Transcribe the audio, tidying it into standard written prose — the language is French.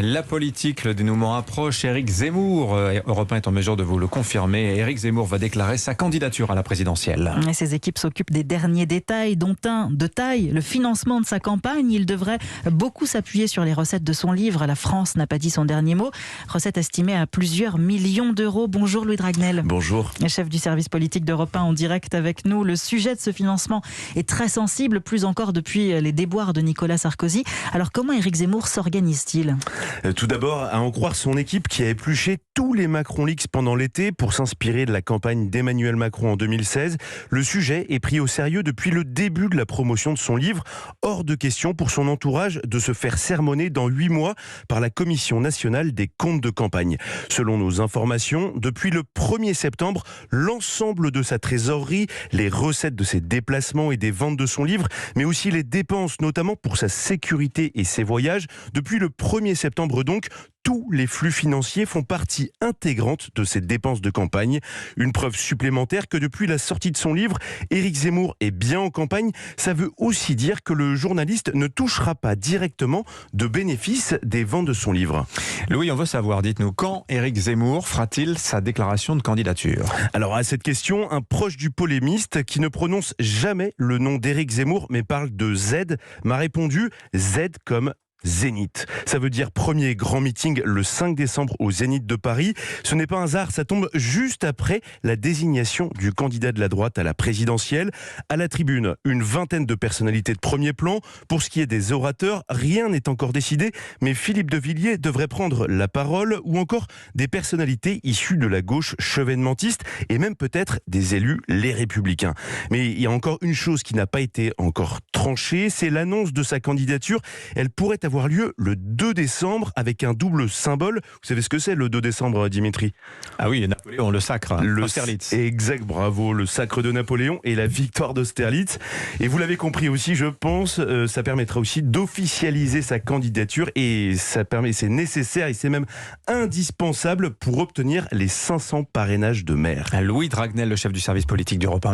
La politique, le dénouement approche. Éric Zemmour, Europe 1 est en mesure de vous le confirmer. Éric Zemmour va déclarer sa candidature à la présidentielle. Et ses équipes s'occupent des derniers détails, dont un de taille, le financement de sa campagne. Il devrait beaucoup s'appuyer sur les recettes de son livre « La France n'a pas dit son dernier mot ». Recettes estimées à plusieurs millions d'euros. Bonjour Louis Dragnel. Bonjour. Chef du service politique d'Europe 1 en direct avec nous. Le sujet de ce financement est très sensible, plus encore depuis les déboires de Nicolas Sarkozy. Alors comment Éric Zemmour s'organise-t-il ? Tout d'abord, à en croire son équipe qui a épluché tous les Macron Leaks pendant l'été pour s'inspirer de la campagne d'Emmanuel Macron en 2016. Le sujet est pris au sérieux depuis le début de la promotion de son livre. Hors de question pour son entourage de se faire sermonner dans 8 mois par la Commission nationale des comptes de campagne. Selon nos informations, depuis le 1er septembre, l'ensemble de sa trésorerie, les recettes de ses déplacements et des ventes de son livre, mais aussi les dépenses, notamment pour sa sécurité et ses voyages, depuis le 1er septembre donc, tous les flux financiers font partie intégrante de ces dépenses de campagne. Une preuve supplémentaire que depuis la sortie de son livre, Éric Zemmour est bien en campagne. Ça veut aussi dire que le journaliste ne touchera pas directement de bénéfices des ventes de son livre. Louis, on veut savoir, dites-nous, quand Éric Zemmour fera-t-il sa déclaration de candidature ? Alors à cette question, un proche du polémiste qui ne prononce jamais le nom d'Éric Zemmour mais parle de Z m'a répondu Z comme Zénith. Ça veut dire premier grand meeting le 5 décembre au Zénith de Paris. Ce n'est pas un hasard, ça tombe juste après la désignation du candidat de la droite à la présidentielle. À la tribune, une vingtaine de personnalités de premier plan. Pour ce qui est des orateurs, rien n'est encore décidé, mais Philippe de Villiers devrait prendre la parole, ou encore des personnalités issues de la gauche chevènementiste et même peut-être des élus les Républicains. Mais il y a encore une chose qui n'a pas été encore tranchée, c'est l'annonce de sa candidature. Elle pourrait avoir lieu le 2 décembre avec un double symbole. Vous savez ce que c'est le 2 décembre, Dimitri ? Ah oui, Napoléon, le sacre, Austerlitz. Exact, bravo, le sacre de Napoléon et la victoire d'Austerlitz. Et vous l'avez compris aussi, je pense, ça permettra aussi d'officialiser sa candidature et c'est nécessaire et c'est même indispensable pour obtenir les 500 parrainages de maires. Louis Dragnel, le chef du service politique d'Europe 1.